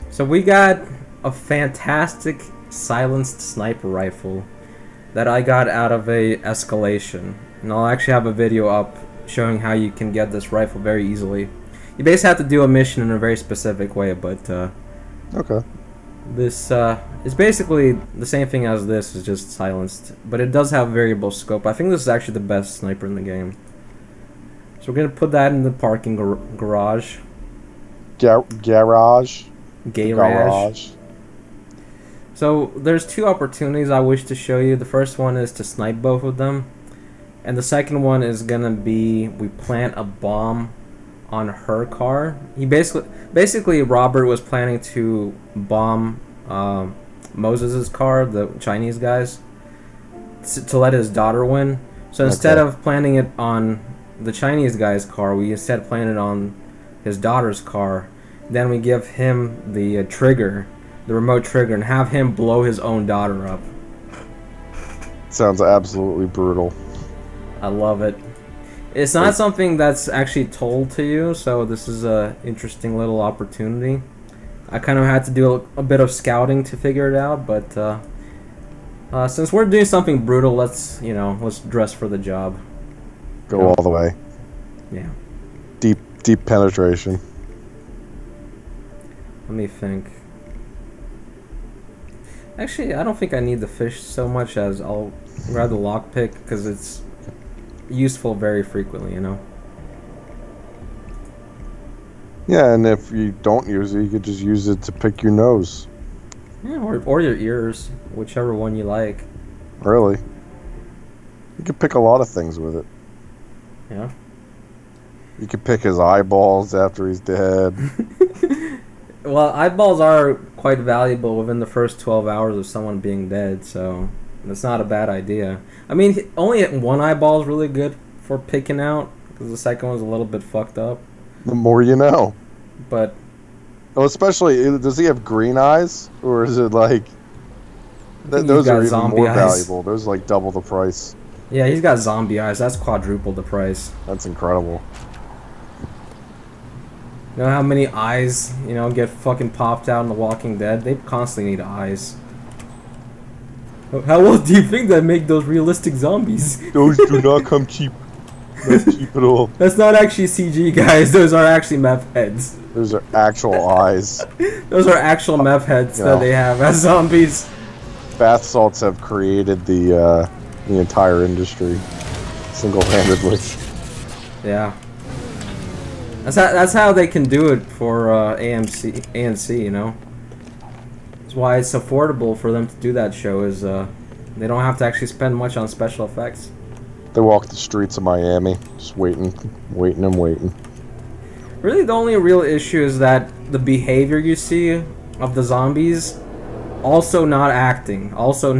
So we got a fantastic silenced sniper rifle that I got out of a escalation. And I'll actually have a video up showing how you can get this rifle very easily. You basically have to do a mission in a very specific way, but Okay. this is basically the same thing as this, is just silenced. But it does have variable scope. I think this is actually the best sniper in the game. So we're going to put that in the parking garage. Garage. Garage. So there's two opportunities I wish to show you. The first one is to snipe both of them. And the second one is going to be we plant a bomb on her car. He basically Robert was planning to bomb Moses's car, the Chinese guys, to let his daughter win. So instead of planting it on the Chinese guy's car, we instead planted it on his daughter's car. Then we give him the trigger, the remote trigger, and have him blow his own daughter up. Sounds absolutely brutal. I love it. It's not something that's actually told to you, so this is a interesting little opportunity. I kind of had to do a bit of scouting to figure it out, but since we're doing something brutal, let's dress for the job. Go all the way. Yeah. Deep penetration. Let me think. Actually, I don't think I need the fish so much as I'll grab the lockpick because it's useful very frequently, Yeah, and if you don't use it, you could just use it to pick your nose. Yeah, or your ears, whichever one you like. Really? You could pick a lot of things with it. Yeah. You could pick his eyeballs after he's dead. Well, eyeballs are quite valuable within the first 12 hours of someone being dead, so that's not a bad idea. I mean, only one eyeball is really good for picking out, because the second one's a little bit fucked up. The more you know. But... well, especially, does he have green eyes? Or is it like... those are even more valuable. Those are like double the price. Yeah, he's got zombie eyes. That's quadruple the price. That's incredible. You know how many eyes, get fucking popped out in The Walking Dead? They constantly need eyes. How well do you think that make those realistic zombies? Those do not come cheap. Not cheap at all. That's not actually CG, guys. Those are actually meth heads. Those are actual eyes. Those are actual meth heads that they have as zombies. Bath salts have created the entire industry single-handedly. Yeah. That's how they can do it for ANC, That's why it's affordable for them to do that show, is they don't have to actually spend much on special effects. They walk the streets of Miami, just waiting. Really, the only real issue is that the behavior you see of the zombies, also not acting. So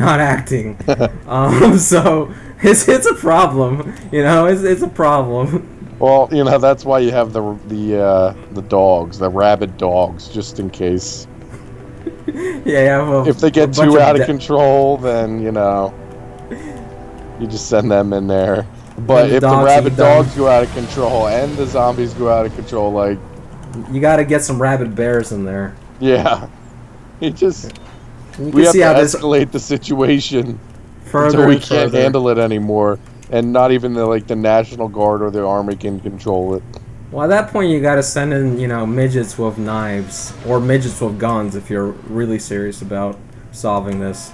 it's a problem, it's a problem. Well, that's why you have the dogs, the rabid dogs, just in case. Yeah. Well, if they get too out of control, then you just send them in there. But if the rabid dogs go out of control and the zombies go out of control, like, you got to get some rabid bears in there. Yeah, we have to escalate the situation until we can't handle it anymore. And not even the National Guard or the Army can control it. Well, at that point, you gotta send in, midgets with knives. Or midgets with guns if you're really serious about solving this.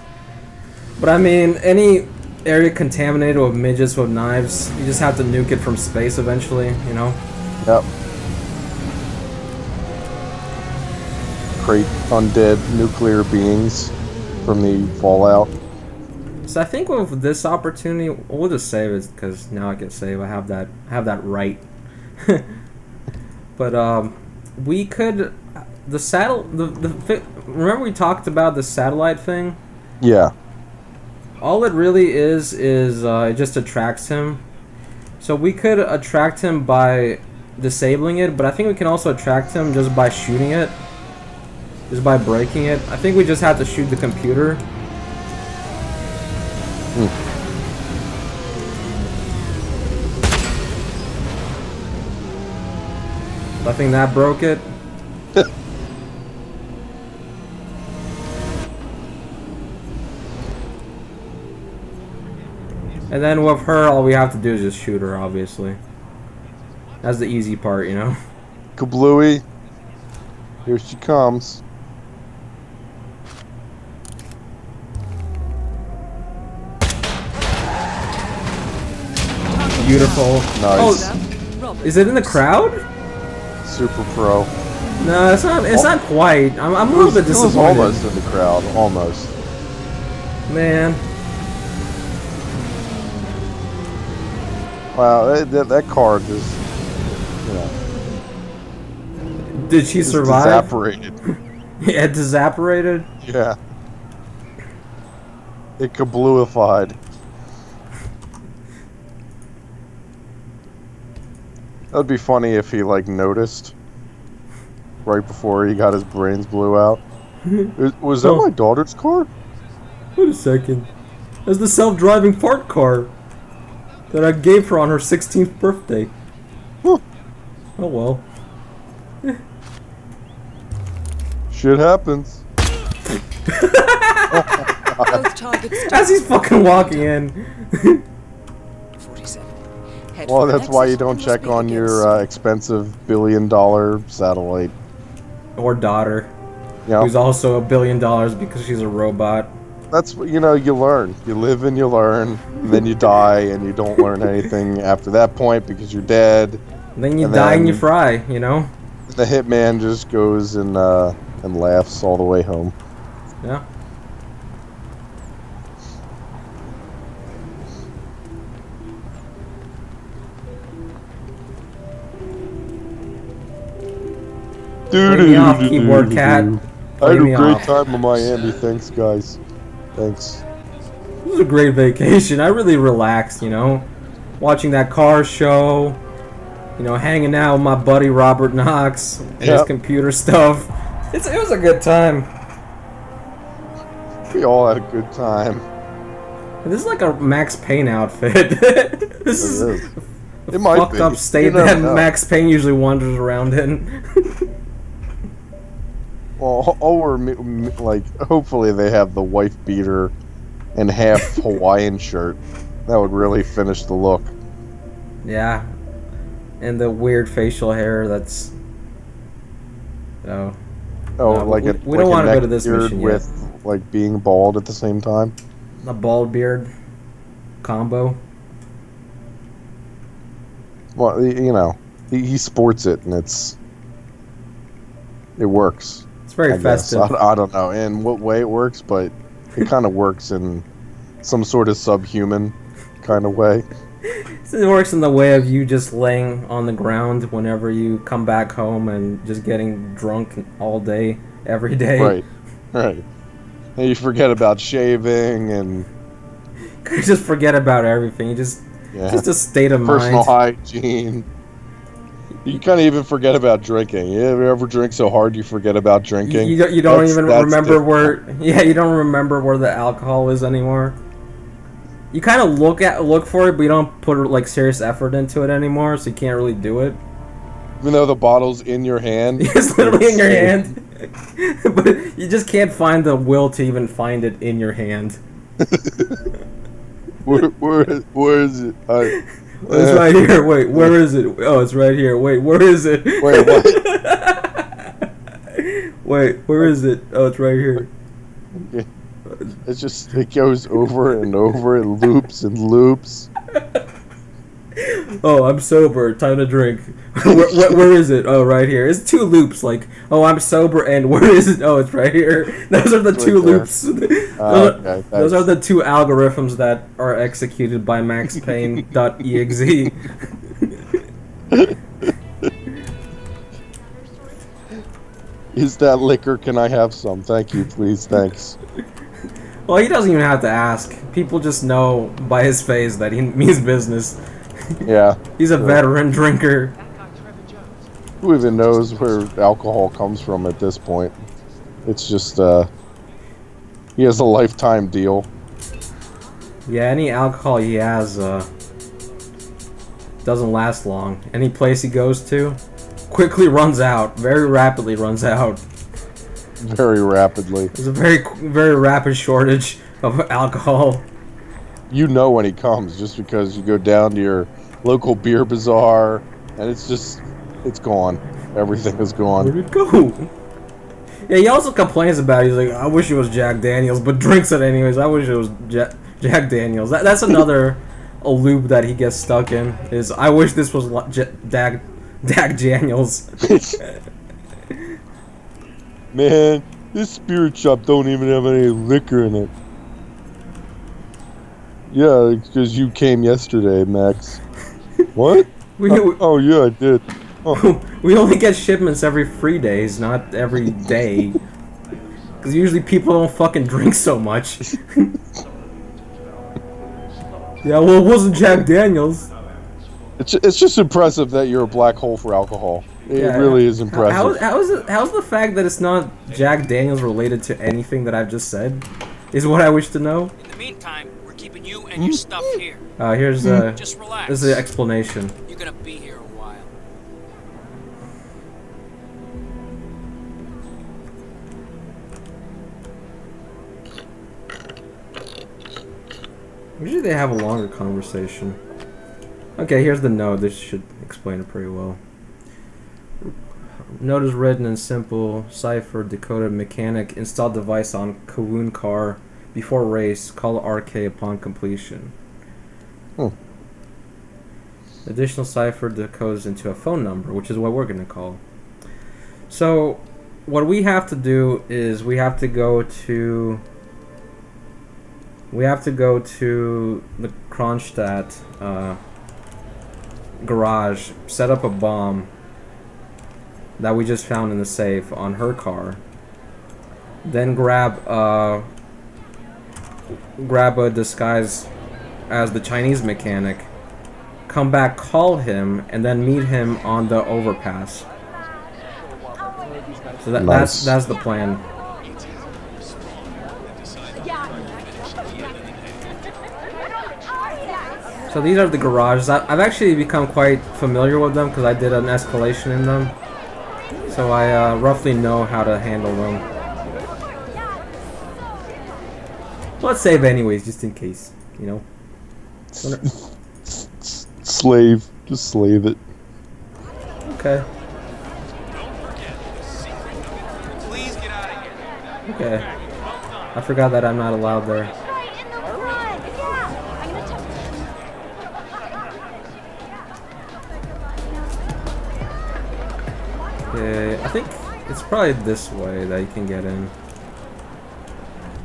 But I mean, any area contaminated with midgets with knives, you just have to nuke it from space eventually, Yep. Create undead nuclear beings from the fallout. So I think with this opportunity, we'll just save it because now I can save. I have that right. But we could remember we talked about the satellite thing? Yeah. All it really is it just attracts him. So we could attract him by disabling it, but I think we can also attract him just by shooting it, just by breaking it. I think we just have to shoot the computer. I think that broke it. And then with her, all we have to do is just shoot her, obviously. That's the easy part, you know? Kablooey. Here she comes. Beautiful. Nice. Oh, is it in the crowd? Super pro. No, it's not. It's not quite. I'm a little bit disappointed. It was almost in the crowd. Almost. Man. Wow, that car just, you know. Did she survive? Disapparated. Yeah, disapparated? Yeah. It kablooified. That'd be funny if he, like, noticed right before he got his brains blew out. Was that my daughter's car? Wait a second. That's the self-driving fart car that I gave her on her 16th birthday. Huh. Oh well. Shit happens. As he's fucking walking in. 47. Well, that's why you don't check on your expensive billion-dollar satellite. Or daughter. Yep. Who's also $1 billion because she's a robot. That's, you know, you learn. You live and you learn, and then you die, and you don't learn anything after that point because you're dead. And then you die and you fry, you know? The hitman just goes and laughs all the way home. Yeah. Play me off, keyboard cat. I had a great time in Miami. Thanks, guys. Thanks. It was a great vacation. I really relaxed, you know? Watching that car show. You know, hanging out with my buddy Robert Knox. And his computer stuff. It was a good time. We all had a good time. This is like a Max Payne outfit. This is a fucked up state that Max Payne usually wanders around in. Well, like, hopefully they have the wife beater and half Hawaiian shirt. That would really finish the look. Yeah. And the weird facial hair that's... like we don't want to go to this mission yet. With, like, being bald at the same time. A bald beard combo. Well, you know, he sports it, and it works. It's very festive. I don't know in what way it works, but it kind of works in some sort of subhuman kind of way. It works in the way of you just laying on the ground whenever you come back home and just getting drunk all day, every day. Right. And you forget about shaving and... You just forget about everything. You just... Just a state of mind. Personal hygiene. You kind of even forget about drinking. You ever drink so hard you forget about drinking? You don't even remember where... Yeah, you don't remember where the alcohol is anymore. You kind of look for it, but you don't put like serious effort into it anymore, so you can't really do it. Even though the bottle's in your hand. It's literally in your hand. But you just can't find the will to even find it in your hand. Where is it? It's right here. Wait, where is it? Oh, it's right here. Wait, where is it? Wait, what? Wait, where is it? Oh, it's right here. It goes over and over. It loops and loops. Oh, I'm sober. Time to drink. Where is it? Oh, right here. It's two loops. Like, oh, I'm sober, and where is it? Oh, it's right here. Those are the two loops. Those are the two algorithms that are executed by MaxPayne.exe. Is that liquor? Can I have some? Thank you, please. Thanks. Well, he doesn't even have to ask. People just know by his face that he means business. Yeah. He's a veteran drinker. Who even knows where alcohol comes from at this point? It's just, he has a lifetime deal. Yeah, any alcohol he has, doesn't last long. Any place he goes to, quickly runs out. Very rapidly runs out. Very rapidly. There's a very rapid shortage of alcohol. you know when he comes just because you go down to your local beer bazaar and it's gone. Everything is gone. Where'd it go? Yeah, he also complains about it. He's like, I wish it was Jack Daniels, but drinks it anyways. I wish it was Jack Daniels. That's another a loop that he gets stuck in. Is I wish this was Jack Daniels. Man, this spirit shop don't even have any liquor in it. Yeah, because you came yesterday, Max. What? Oh yeah, I did. Oh. We only get shipments every 3 days, not every day. Because usually people don't fucking drink so much. Yeah, well, it wasn't Jack Daniels. It's just impressive that you're a black hole for alcohol. It really is impressive. How's the fact that it's not Jack Daniels related to anything that I've just said? Is what I wish to know. In the meantime, we're keeping you and your stuff here. Here's just relax. This is the explanation. You're gonna be here a while. Usually they have a longer conversation. Okay, here's the note. This should explain it pretty well. Note is written in simple cipher decoded mechanic. Install device on Kowloon car before race. Call RK upon completion. Additional cipher decodes into a phone number, which is what we're gonna call. So, what we have to do is we have to go to the Kronstadt garage, set up a bomb that we just found in the safe on her car. Then grab a disguise as the Chinese mechanic. Come back, call him, and then meet him on the overpass. So that's the plan. So these are the garages. I've actually become quite familiar with them because I did an escalation in them. So I roughly know how to handle them. Let's save anyways, just in case, you know. Slave. Just slave it. Okay. Please get out of here. Okay. I forgot that I'm not allowed there. Okay, I think it's probably this way that you can get in.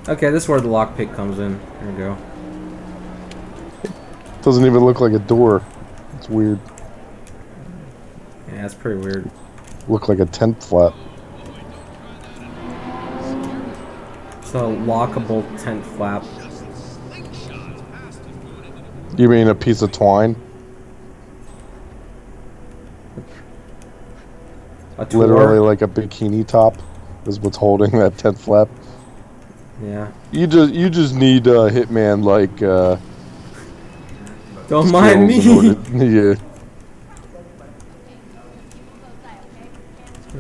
Okay, this is where the lockpick comes in. There we go. Doesn't even look like a door. It's weird. Yeah, it's pretty weird. Look like a tent flap. It's a lockable tent flap. You mean a piece of twine? Literally like a bikini top is what's holding that tent flap. Yeah. You just need a Hitman like don't mind me. Yeah.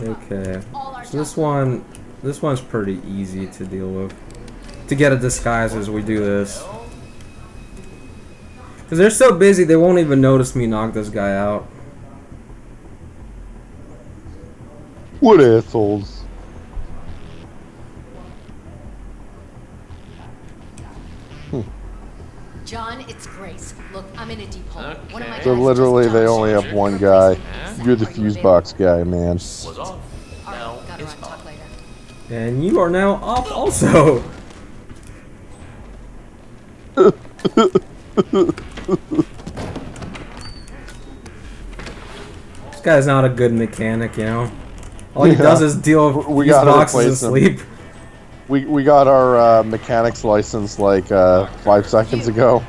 Okay. So this one's pretty easy to deal with. To get a disguise as we do this. Cause they're so busy they won't even notice me knock this guy out. What assholes? John, it's Grace. Look, I'm in a deep hole. Okay. One of my So guys literally just they died. only have one guy. You're the fuse box guy, man. Was off. All Now right, gotta it's run. Talk on. later. And you are now off also. This guy's not a good mechanic, you know. All he does is deal with fuse boxes asleep. We got our mechanics license like 5 seconds ago.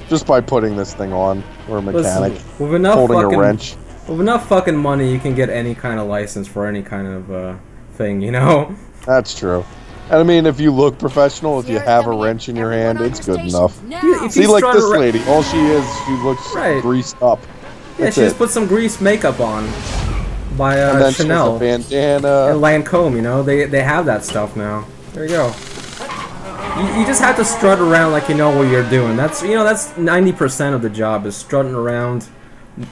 Just by putting this thing on. We're a mechanic. Listen, with enough holding fucking, a wrench. With enough fucking money, you can get any kind of license for any kind of thing, you know? That's true. And I mean, if you look professional, if you have a wrench in your hand, it's good enough. See, like this lady, all she looks greased up. Yeah, she just put some grease makeup on by and then Chanel she has a bandana and Lancome. You know, they have that stuff now. There you go. You just have to strut around like you know what you're doing. That's, you know, that's 90% of the job, is strutting around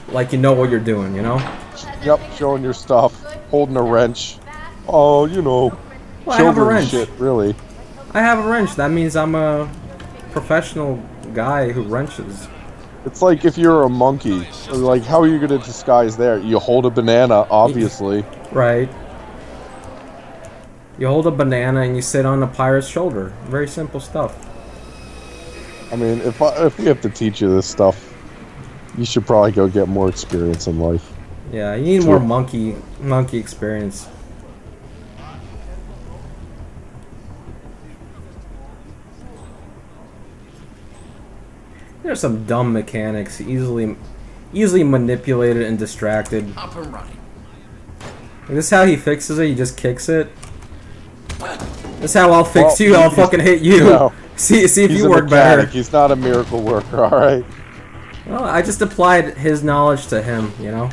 like you know what you're doing, you know? Yep, showing your stuff, holding a wrench. Oh, you know, well, I have a wrench. Shit, really. I have a wrench. That means I'm a professional guy who wrenches. It's like if you're a monkey. Like, how are you going to disguise there? You hold a banana, obviously. Right. You hold a banana and you sit on a pirate's shoulder. Very simple stuff. I mean, if we have to teach you this stuff, you should probably go get more experience in life. Yeah, you need more monkey experience. There's some dumb mechanics, easily manipulated and distracted. Up and running. This is how he fixes it. He just kicks it. This is how I'll fix you. I'll fucking hit you. No, see if you work better. He's not a miracle worker, all right. Well, I just applied his knowledge to him, you know.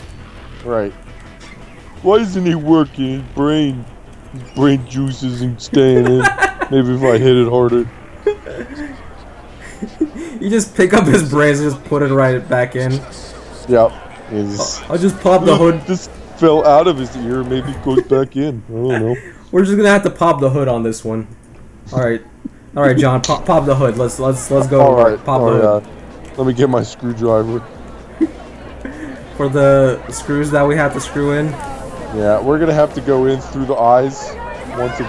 Right. Why isn't he working? His brain juice isn't staying in. Maybe if I hit it harder. You just pick up his brains and just put it right back in. Yep. I'll just pop the hood. This fell out of his ear. Maybe it goes back in. I don't know. We're just gonna have to pop the hood on this one. All right, John, pop the hood. Let's go. All right. Pop the hood. Let me get my screwdriver. For the screws that we have to screw in. Yeah, we're gonna have to go in through the eyes once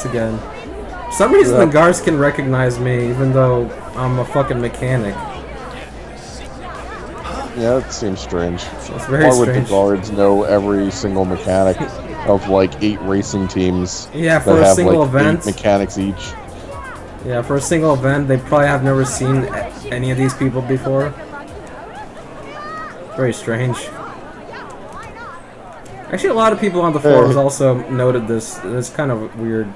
again. For some reason, the guards can recognize me, even though I'm a fucking mechanic. Yeah, that seems strange. It's very strange. Why would the guards know every single mechanic of like 8 racing teams? Yeah, for a single event. 8 mechanics each. Yeah, for a single event, they probably have never seen any of these people before. Very strange. Actually, a lot of people on the forums also noted this. It's kind of weird.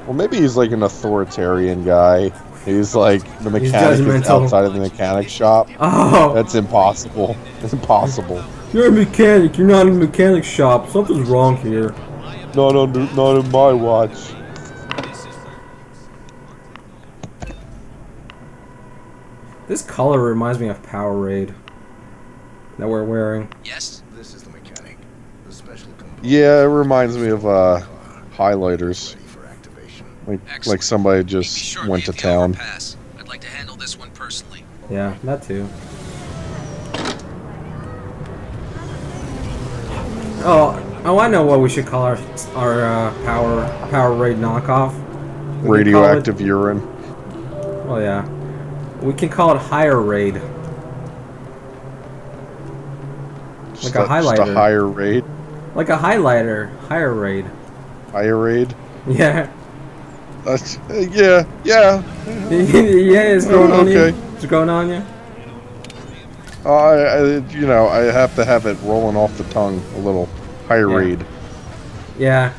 Well, maybe he's like an authoritarian guy. He's like the mechanic is outside of the mechanic shop. Oh, that's impossible. It's impossible. You're a mechanic. You're not in a mechanic shop. Something's wrong here. Not in my watch. This color reminds me of Power Raid that we're wearing. Yes, this is the mechanic. The special component. Yeah, it reminds me of highlighters. Like somebody just went to town. I'd like to handle this one personally. Yeah, that too. Oh, I know what we should call our Power Raid knockoff. Radioactive urine. Oh yeah, we can call it Higher Raid. Like a highlighter. Just a higher raid. Like a highlighter. Higher Raid. Higher raid. Yeah. Yeah. Yeah, it's going on you. It's going on you. You know, I have to have it rolling off the tongue a little. Higher raid. Yeah.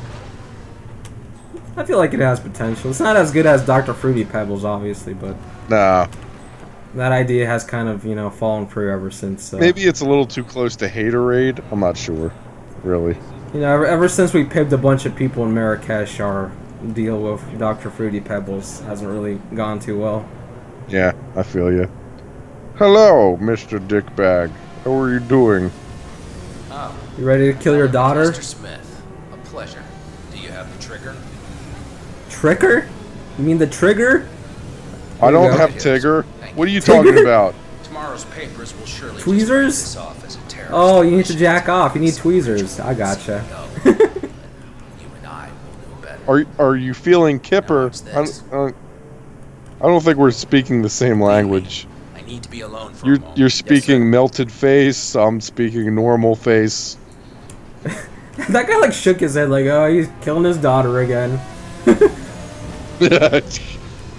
I feel like it has potential. It's not as good as Dr. Fruity Pebbles, obviously, but nah. That idea has kind of, you know, fallen through ever since. Maybe it's a little too close to Haterade. I'm not sure, really. You know, ever since we pipped a bunch of people in Marrakesh, our deal with Dr. Fruity Pebbles hasn't really gone too well. Yeah, I feel you. Hello, Mr. Dickbag. How are you doing? Oh. You ready to kill your daughter? Mr. Smith, a pleasure. Do you have the trigger? Trigger? You mean the trigger? I don't have Tigger. What are you talking about? Tomorrow's papers will surely tweezers? Oh, you need to jack off. You need tweezers. I gotcha. Are you feeling Kipper? I don't think we're speaking the same language. I need to be alone for you're speaking melted face. I'm speaking normal face. That guy like shook his head like, oh, he's killing his daughter again.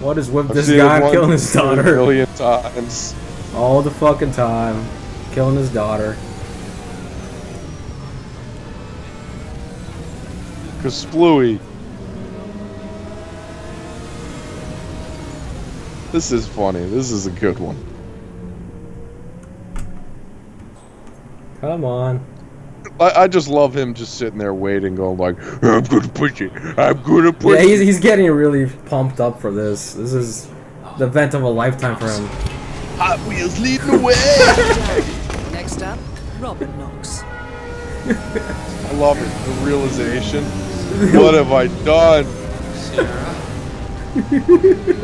What is with this guy killing his daughter? A million times. All the fucking time. Killing his daughter. Kasplooey. This is funny. This is a good one. Come on. I just love him just sitting there waiting, going like, I'm gonna push it. I'm gonna push it. Yeah, he's getting really pumped up for this. This is the event of a lifetime for him. Hot Wheels leading the way. Next up, Robert Knox. I love it. The realization. What have I done? Sierra.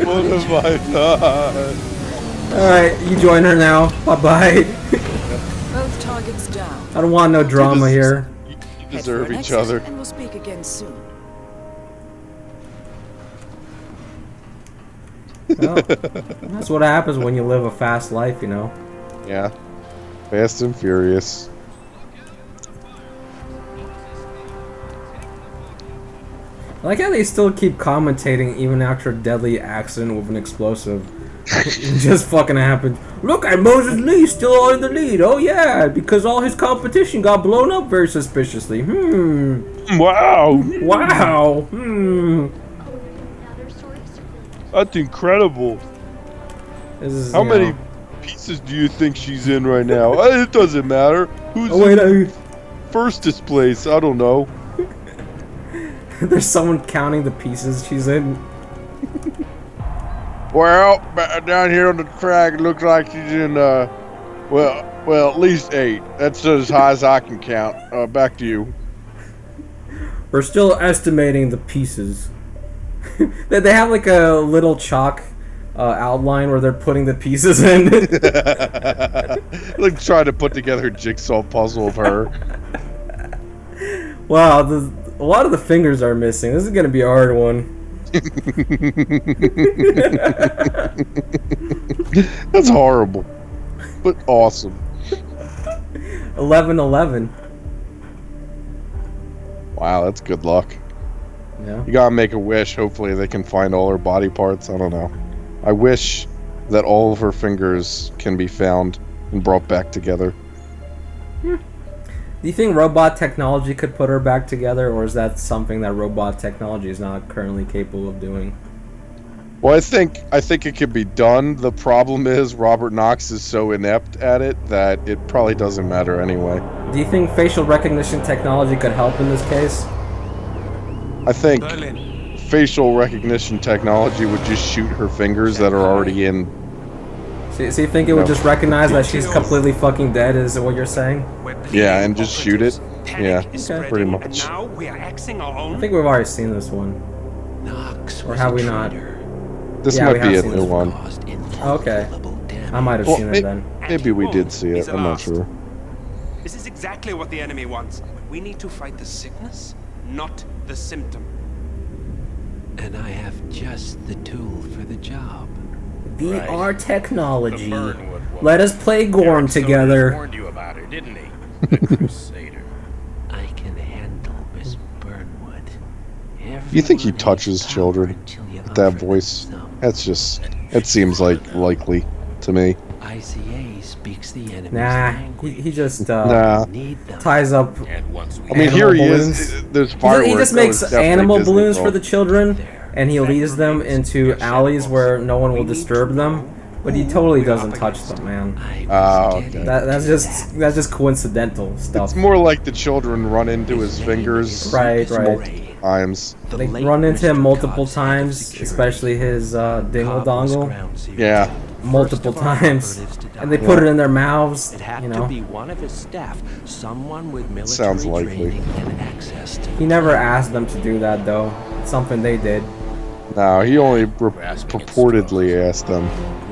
What have I done? Alright, you join her now. Bye-bye. Both targets down. I don't want no drama here. You deserve each other. And we'll speak again soon. Well, that's what happens when you live a fast life, you know. Yeah. Fast and Furious. I like how they still keep commentating even after a deadly accident with an explosive. It just fucking happened. Look at Moses Lee still in the lead. Oh yeah, because all his competition got blown up very suspiciously. Wow. Wow. That's incredible. This is, How many pieces do you think she's in right now? It doesn't matter. Who's in first place? I don't know. There's someone counting the pieces she's in. Well, down here on the track, it looks like she's in, well, at least 8. That's as high as I can count. Back to you. We're still estimating the pieces. They have like a little chalk outline where they're putting the pieces in. Like trying to put together a jigsaw puzzle of her. Wow, a lot of the fingers are missing. This is gonna be a hard one. That's horrible, but awesome. 11-11. Wow, that's good luck. Yeah. You gotta make a wish. Hopefully they can find all her body parts. I don't know. I wish that all of her fingers can be found and brought back together. Do you think robot technology could put her back together, or is that something that robot technology is not currently capable of doing? Well, I think it could be done. The problem is Robert Knox is so inept at it that it probably doesn't matter anyway. Do you think facial recognition technology could help in this case? I think facial recognition technology would just shoot her fingers that are already in. So you think it would just recognize that she's completely fucking dead, is what you're saying? Yeah, and just shoot it? Yeah, okay. Pretty much. I think we've already seen this one. Or have we not? This might be a new one. Okay. I might have seen it then. Maybe we did see it, I'm not sure. This is exactly what the enemy wants. We need to fight the sickness, not the symptom. And I have just the tool for the job. VR technology. Let us play Gorm together. Warned you about her, didn't he? The Crusader. I can handle Miss Burnwood. You think he touches children with that voice? That's just... It seems like likely to me. ICA speaks the enemy's Nah, language. he just ties up. I mean, here he is. There's fireworks. He just makes animal balloons for the children, and he leads them into alleys where no one will disturb them. But he totally doesn't touch them, man. Oh, okay. That's just coincidental stuff. It's more like the children run into his fingers. Right. Multiple times. They run into him multiple times, especially his dingle dongle. Yeah. Multiple times, and they put it in their mouths. You know. Be one of his staff, someone with military Sounds likely. training and access to. He never asked them to do that, though. It's something they did. No, he only purportedly asked them.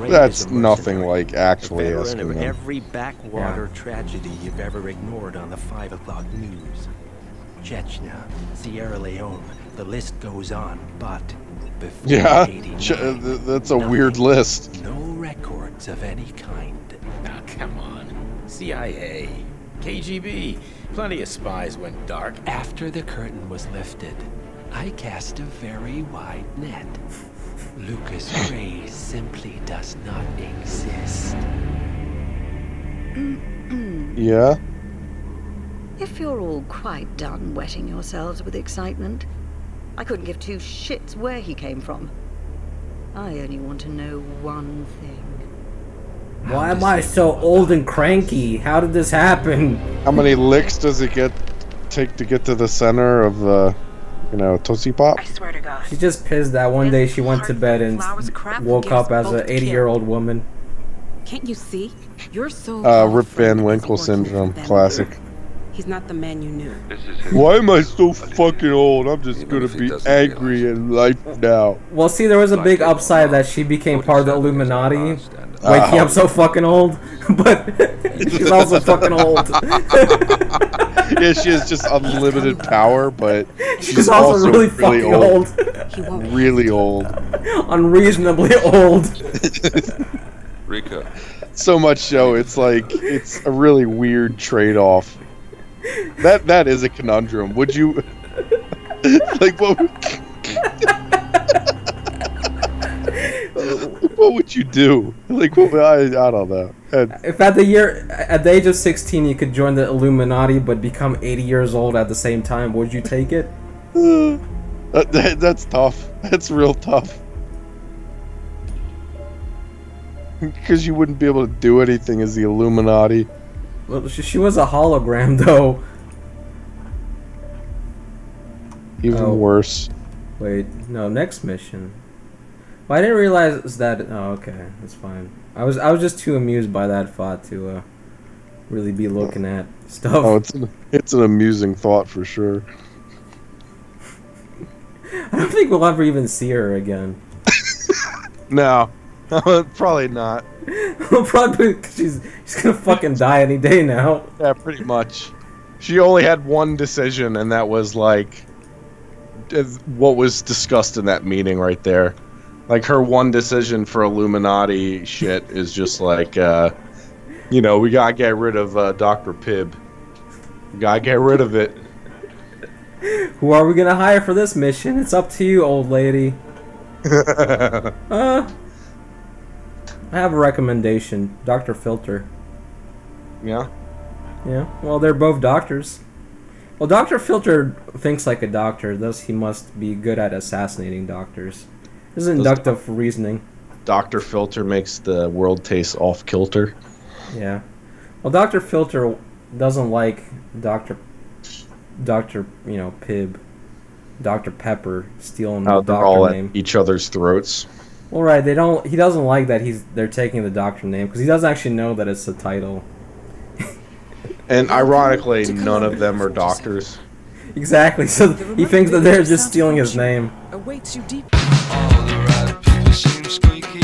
That's nothing like actually asking them. Every backwater tragedy you've ever ignored on the 5 o'clock news. Chechnya, Sierra Leone, the list goes on, but before Yeah, 89, that's a weird list. no records of any kind. Ah, come on. CIA, KGB, plenty of spies went dark. After the curtain was lifted, I cast a very wide net. Lucas Gray simply does not exist. Yeah? If you're all quite done wetting yourselves with excitement, I couldn't give 2 shits where he came from. I only want to know one thing. Why am I so old and cranky? How did this happen? How many licks does it take to get to the center of the, you know, Tootsie Pop? I swear to God. She's just pissed that one day she went to bed and woke up as an 80-year-old woman. Can't you see? You're so Rip Van Winkle syndrome, classic. He's not the man you knew. Why am I so fucking old? I'm just gonna be angry in life now. Well, see, there was a big upside that she became part of the Illuminati. Waking up so fucking old, but she's also fucking old. Yeah, she has just unlimited power, but she's also really fucking old. Really old. Unreasonably old. Rika. So much so, it's like, it's a really weird trade-off. That is a conundrum. Would you... like, what would you do? Like, I don't know. If at the age of 16 you could join the Illuminati but become 80 years old at the same time, would you take it? That's tough. That's real tough. Because you wouldn't be able to do anything as the Illuminati. Well, she was a hologram, though. Even worse. Wait, no, next mission. Well, I didn't realize that. Oh, okay, that's fine. I was just too amused by that thought to really be looking at stuff. Oh, it's an amusing thought for sure. I don't think we'll ever even see her again. No, probably not. Probably because she's gonna fucking die any day now. Yeah, pretty much. She only had one decision, and that was like what was discussed in that meeting right there. Like, her one decision for Illuminati shit is just like, you know, we gotta get rid of Dr. Pibb. We gotta get rid of it. Who are we gonna hire for this mission? It's up to you, old lady. I have a recommendation. Dr. Filter. Yeah? Yeah. Well, they're both doctors. Well, Dr. Filter thinks like a doctor, thus he must be good at assassinating doctors. This is inductive reasoning. Dr. Filter makes the world taste off kilter. Yeah. Well, Dr. Filter doesn't like Dr. You know, Pibb, Dr. Pepper stealing the doctor all name. At each other's throats. Well, right. They don't. He doesn't like that they're taking the doctor name because he doesn't actually know that it's the title. And ironically, none of them are doctors. Exactly. So he thinks that they're just stealing his name. Awaits you deep. All the right people seem squeaky